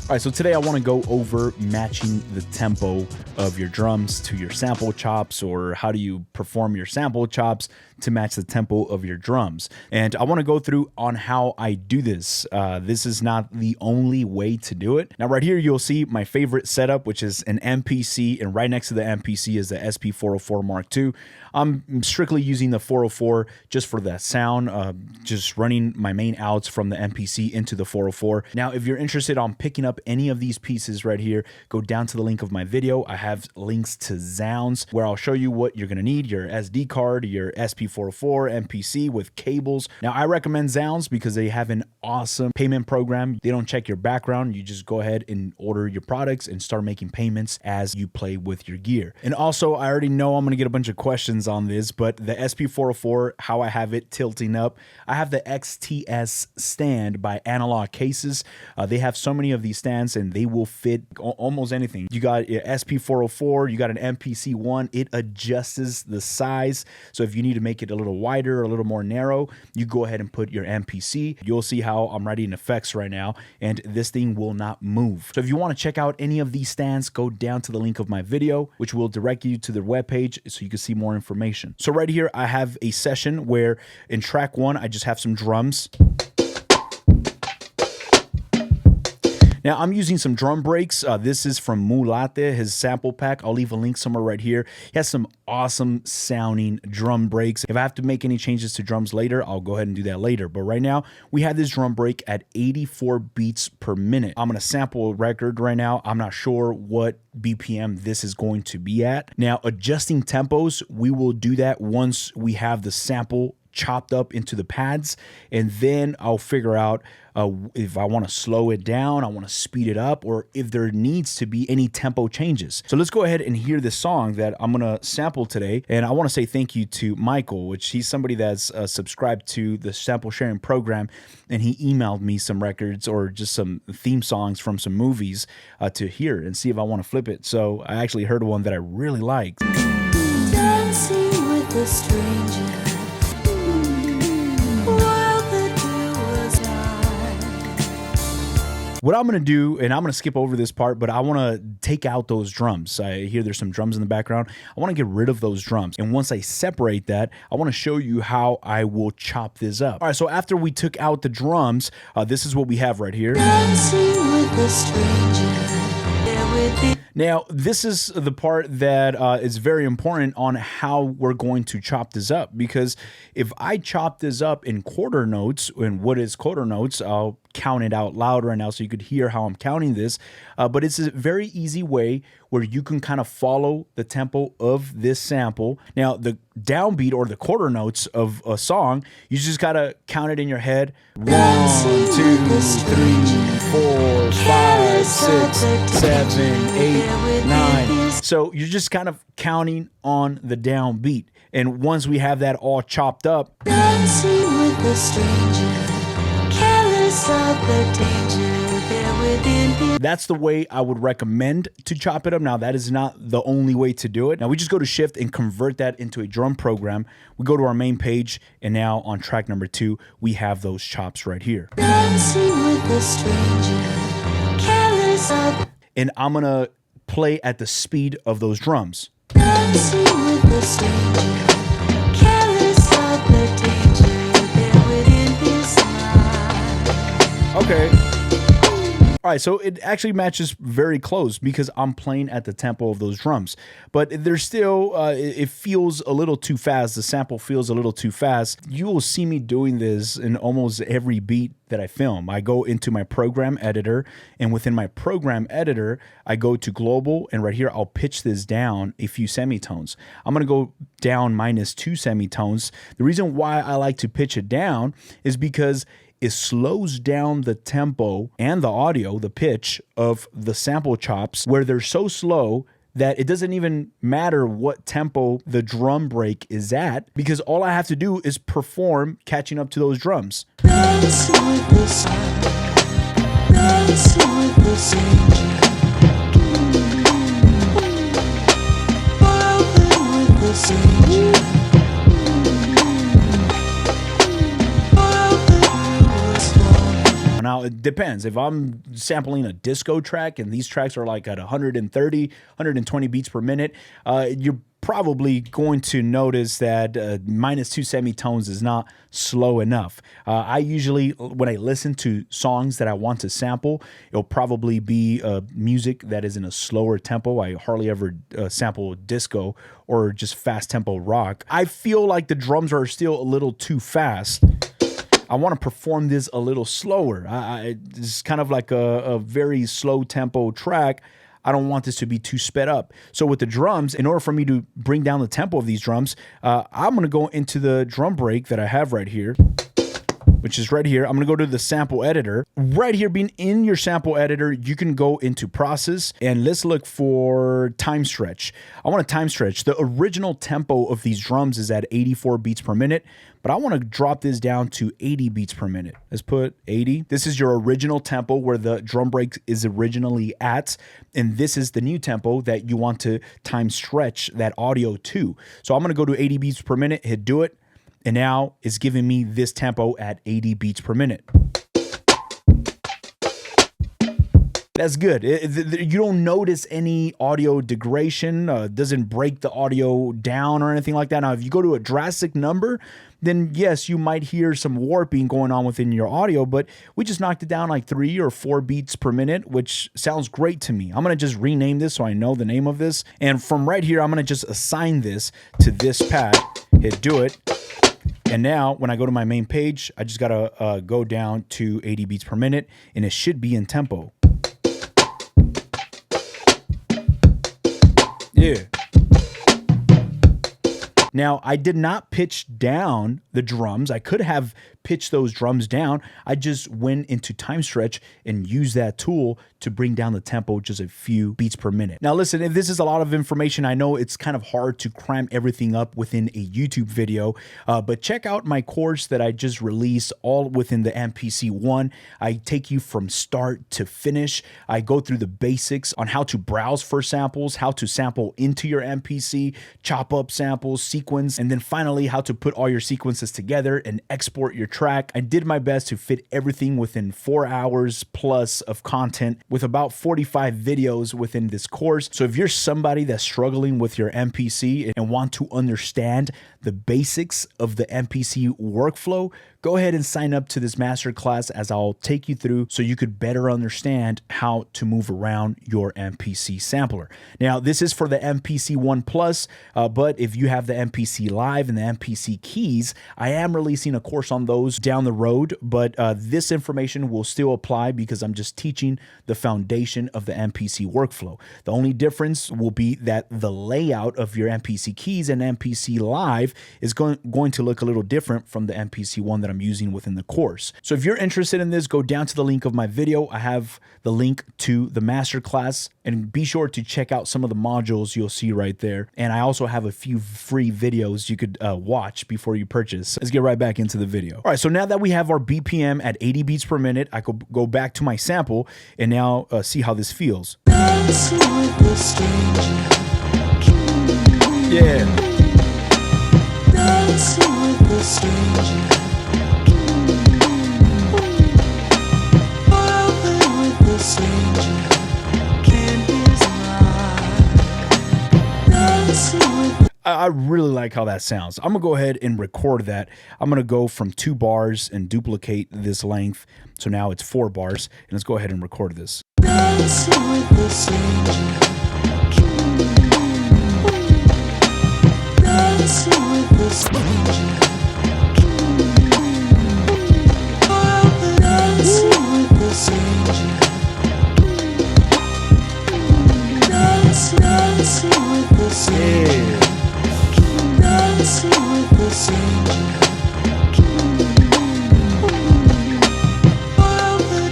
All right, so today I want to go over matching the tempo of your drums to your sample chops, or how do you perform your sample chops to match the tempo of your drums. And I want to go through on how I do this. This is not the only way to do it. Now right here you'll see my favorite setup, which is an MPC, and right next to the MPC is the SP404 Mark II. I'm strictly using the 404 just for the sound, just running my main outs from the MPC into the 404. Now, if you're interested on picking up any of these pieces right here, go down to the link of my video. I have links to Zounds where I'll show you what you're gonna need: your SD card, your SP404, MPC with cables. Now, I recommend Zounds because they have an awesome payment program. They don't check your background. You just go ahead and order your products and start making payments as you play with your gear. And also, I already know I'm gonna get a bunch of questions on this, but the SP404, how I have it tilting up, I have the XTS stand by Analog Cases. They have so many of these stands and they will fit almost anything. You got your SP404, you got an MPC ONE, it adjusts the size. So if you need to make it a little wider, a little more narrow, you go ahead and put your MPC. You'll see how I'm writing effects right now, and this thing will not move. So if you want to check out any of these stands, go down to the link of my video, which will direct you to their webpage so you can see more information. So right here, I have a session where in track 1, I just have some drums. Now, I'm using some drum breaks. This is from Mulate, his sample pack. I'll leave a link somewhere right here. He has some awesome sounding drum breaks. If I have to make any changes to drums later, I'll go ahead and do that later. But right now, we have this drum break at 84 beats per minute. I'm gonna sample a record right now. I'm not sure what BPM this is going to be at. Now, adjusting tempos, we will do that once we have the sample chopped up into the pads, and then I'll figure out if I want to slow it down, I want to speed it up, or if there needs to be any tempo changes. So let's go ahead and hear this song that I'm gonna sample today. And I want to say thank you to Michael, which he's somebody that's subscribed to the sample sharing program, and he emailed me some records or just some theme songs from some movies to hear and see if I want to flip it. So I actually heard one that I really liked. Dancing with a stranger. What I'm going to do, and I'm going to skip over this part, but I want to take out those drums. I hear there's some drums in the background. I want to get rid of those drums. And once I separate that, I want to show you how I will chop this up. All right, so after we took out the drums, this is what we have right here. Now, this is the part that is very important on how we're going to chop this up, because if I chop this up in quarter notes, and what is quarter notes, I'll count it out loud right now so you could hear how I'm counting this, but it's a very easy way where you can kind of follow the tempo of this sample. Now, the downbeat or the quarter notes of a song, you just gotta count it in your head. 1, 2, 3, 4, 5, 6, 7, 8, 9. So you're just kind of counting on the downbeat. And once we have that all chopped up, Dancing with a stranger, careless of the danger there within him. That's the way I would recommend to chop it up. Now, that is not the only way to do it. Now, we just go to Shift and convert that into a drum program. We go to our main page, and now on track number 2, we have those chops right here. Dancing with a stranger, careless of. And I'm gonna play at the speed of those drums. Dancing with a stranger, careless of the danger there within his mind. Okay. All right, so it actually matches very close because I'm playing at the tempo of those drums. But there's still, it feels a little too fast. The sample feels a little too fast. You will see me doing this in almost every beat that I film. I go into my program editor, and within my program editor, I go to global, and right here, I'll pitch this down a few semitones. I'm gonna go down -2 semitones. The reason why I like to pitch it down is because it slows down the tempo and the audio, the pitch of the sample chops, where they're so slow that it doesn't even matter what tempo the drum break is at, because all I have to do is perform catching up to those drums. Now, it depends. If I'm sampling a disco track and these tracks are like at 130, 120 beats per minute, you're probably going to notice that -2 semitones is not slow enough. I usually, when I listen to songs that I want to sample, it'll probably be music that is in a slower tempo. I hardly ever sample disco or just fast tempo rock. I feel like the drums are still a little too fast. I want to perform this a little slower. It's kind of like a very slow tempo track. I don't want this to be too sped up. So with the drums, in order for me to bring down the tempo of these drums, I'm going to go into the drum break that I have right here, which is right here. I'm going to go to the sample editor. Right here, being in your sample editor, you can go into process and let's look for time stretch. I want to time stretch. The original tempo of these drums is at 84 beats per minute, but I want to drop this down to 80 beats per minute. Let's put 80. This is your original tempo where the drum break is originally at, and this is the new tempo that you want to time stretch that audio to. So I'm going to go to 80 beats per minute, hit do it. And now it's giving me this tempo at 80 beats per minute. That's good. You don't notice any audio degradation, doesn't break the audio down or anything like that. Now, if you go to a drastic number, then yes, you might hear some warping going on within your audio, but we just knocked it down like 3 or 4 beats per minute, which sounds great to me. I'm going to just rename this so I know the name of this. And from right here, I'm going to just assign this to this pad, hit do it. And now when I go to my main page, I just got to go down to 80 beats per minute and it should be in tempo. Yeah. Now, I did not pitch down the drums. I could have pitched those drums down. I just went into time stretch and used that tool to bring down the tempo just a few beats per minute. Now, listen, if this is a lot of information, I know it's kind of hard to cram everything up within a YouTube video, but check out my course that I just released all within the MPC One. I take you from start to finish. I go through the basics on how to browse for samples, how to sample into your MPC, chop up samples, sequence, and then finally how to put all your sequences together and export your track. I did my best to fit everything within 4 hours plus of content with about 45 videos within this course. So if you're somebody that's struggling with your MPC and want to understand the basics of the MPC workflow, go ahead and sign up to this masterclass as I'll take you through so you could better understand how to move around your MPC sampler. Now, this is for the MPC ONE Plus, but if you have the MPC Live and the MPC Keys, I am releasing a course on those down the road, but this information will still apply because I'm just teaching the foundation of the MPC workflow. The only difference will be that the layout of your MPC Keys and MPC Live is going to look a little different from the MPC One that I'm using within the course. So if you're interested in this, go down to the link of my video. I have the link to the masterclass, and be sure to check out some of the modules you'll see right there. And I also have a few free videos you could watch before you purchase. Let's get right back into the video. All right, so now that we have our BPM at 80 beats per minute, I could go back to my sample and now see how this feels. Yeah. I really like how that sounds. I'm gonna go ahead and record that. I'm gonna go from 2 bars and duplicate this length. So now it's 4 bars. And let's go ahead and record this.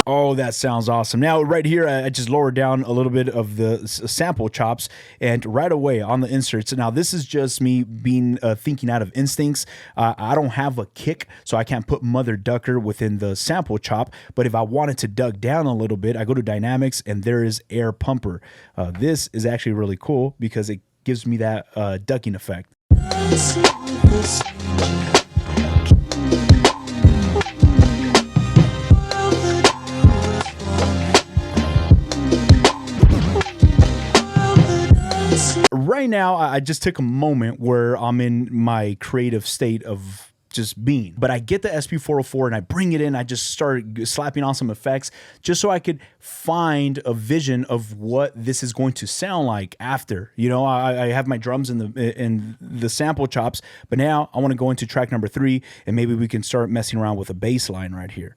Oh, Oh, that sounds awesome. Now, right here, I just lowered down a little bit of the sample chops, and right away on the inserts. Now, this is just me being thinking out of instincts. I don't have a kick, so I can't put Mother Ducker within the sample chop. But if I wanted to duck down a little bit, I go to Dynamics, and there is Air Pumper. This is actually really cool because it gives me that ducking effect. Right now, I just took a moment where I'm in my creative state of just being, but I get the SP404 and I bring it in. I just start slapping on some effects just so I could find a vision of what this is going to sound like after. You know, I have my drums in the sample chops, but now I want to go into track number 3 and maybe we can start messing around with a bass line right here.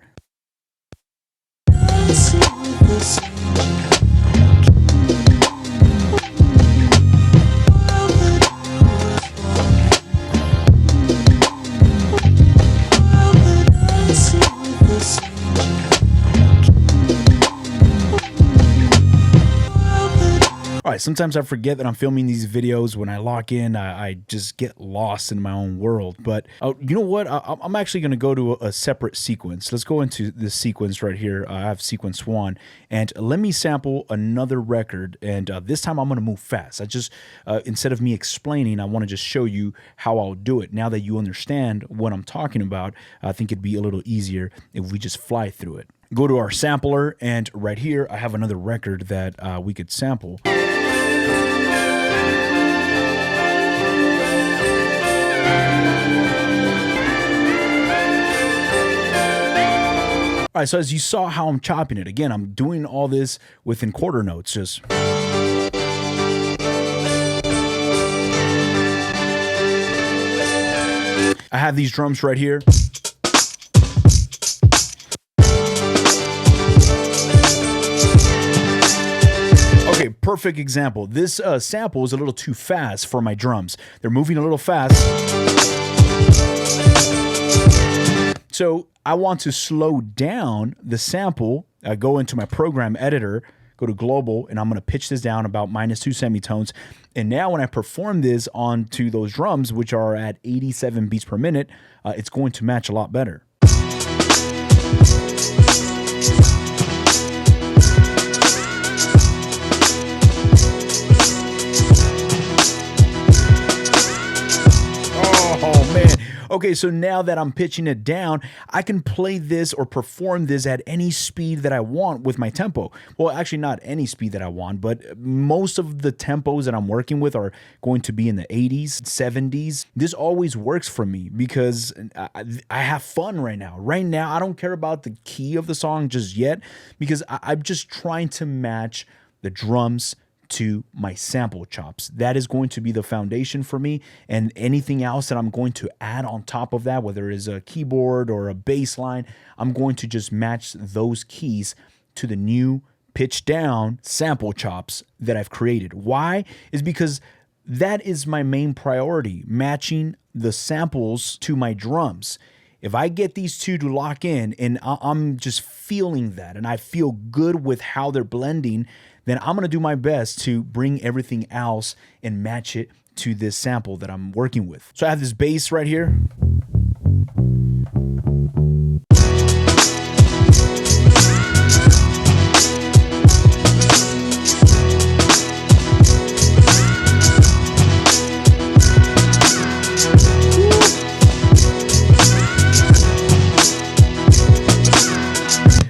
All right, sometimes I forget that I'm filming these videos. When I lock in, I just get lost in my own world. But you know what? I'm actually going to go to a separate sequence. Let's go into this sequence right here. I have sequence 1. And let me sample another record. And this time I'm going to move fast. I just, instead of me explaining, I want to just show you how I'll do it. Now that you understand what I'm talking about, I think it'd be a little easier if we just fly through it. Go to our sampler, and right here I have another record that we could sample. All right, so as you saw how I'm chopping it, again, I'm doing all this within quarter notes, just. I have these drums right here. Okay, perfect example. This sample is a little too fast for my drums. They're moving a little fast. So I want to slow down the sample. I go into my program editor, go to global, and I'm going to pitch this down about -2 semitones. And now when I perform this onto those drums, which are at 87 beats per minute, it's going to match a lot better. Oh, man. Okay, so now that I'm pitching it down, I can play this or perform this at any speed that I want with my tempo. Well, actually not any speed that I want, but most of the tempos that I'm working with are going to be in the 80s, 70s. This always works for me because I have fun right now. Right now, I don't care about the key of the song just yet because I'm just trying to match the drums to my sample chops. That is going to be the foundation for me, and anything else that I'm going to add on top of that, whether it is a keyboard or a bass line, I'm going to just match those keys to the new pitch down sample chops that I've created. Why? Is because that is my main priority, matching the samples to my drums. If I get these two to lock in and I'm just feeling that and I feel good with how they're blending, then I'm going to do my best to bring everything else and match it to this sample that I'm working with. So I have this bass right here.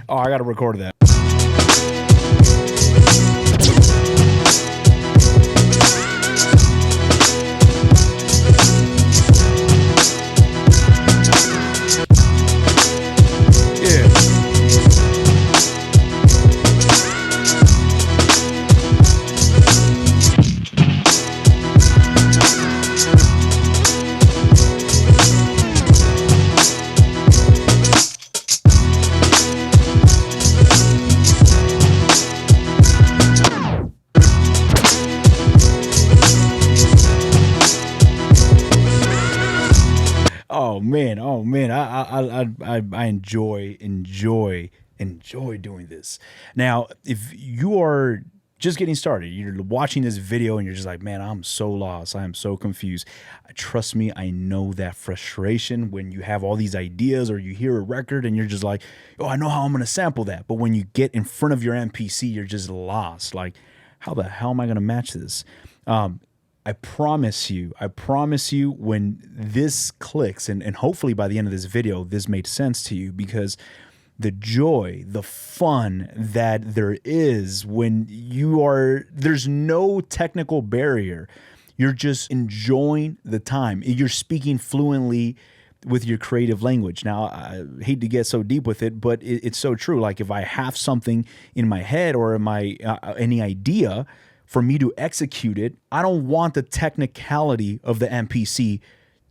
Oh, I got to record that. Oh man, I enjoy enjoy doing this. Now, if you are just getting started, you're watching this video and you're just like, man, I'm so lost, I am so confused. Trust me, I know that frustration when you have all these ideas or you hear a record and you're just like, oh, I know how I'm gonna sample that. But when you get in front of your MPC, you're just lost. Like, how the hell am I gonna match this? I promise you, when this clicks, and hopefully by the end of this video, this made sense to you, because the joy, the fun that there is when there's no technical barrier. You're just enjoying the time. You're speaking fluently with your creative language. Now, I hate to get so deep with it, but it's so true. Like, if I have something in my head or any idea, for me to execute it, I don't want the technicality of the MPC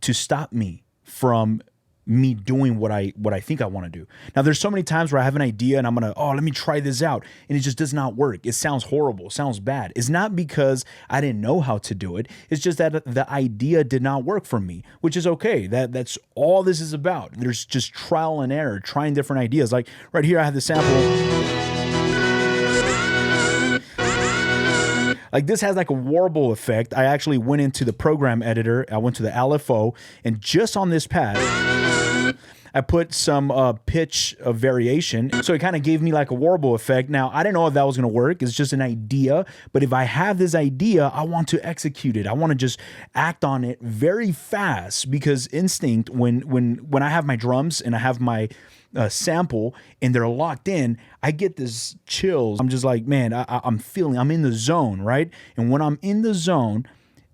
to stop me from me doing what I think I want to do. Now, there's so many times where I have an idea and I'm gonna, let me try this out, and it just does not work. It sounds horrible, sounds bad. It's not because I didn't know how to do it. It's just that the idea did not work for me, which is okay. That's all this is about. There's just trial and error, trying different ideas. Like right here, I have the sample. Like, this has like a warble effect. I actually went into the program editor. I went to the LFO, and just on this pad, I put some pitch variation. So it kind of gave me like a warble effect. Now, I didn't know if that was going to work. It's just an idea. But if I have this idea, I want to execute it. I want to just act on it very fast, because instinct, when I have my drums and I have my sample and they're locked in, I get this chills. I'm just like, man, I'm in the zone, right? And when I'm in the zone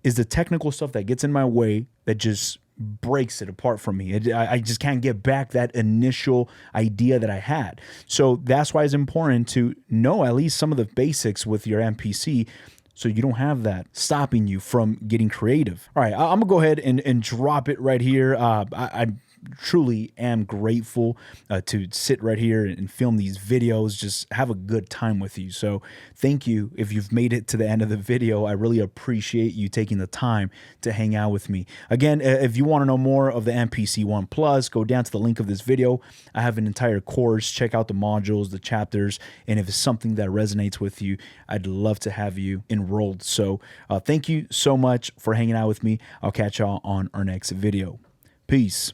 is the technical stuff that gets in my way that just breaks it apart from me. I just can't get back that initial idea that I had. So that's why it's important to know at least some of the basics with your MPC, so you don't have that stopping you from getting creative. All right, I'm gonna go ahead and drop it right here. I truly am grateful to sit right here and film these videos, just have a good time with you. So thank you if you've made it to the end of the video. I really appreciate you taking the time to hang out with me. Again, if you want to know more of the MPC ONE Plus, go down to the link of this video. I have an entire course. Check out the modules, the chapters, and if it's something that resonates with you, I'd love to have you enrolled. So thank you so much for hanging out with me. I'll catch y'all on our next video. Peace.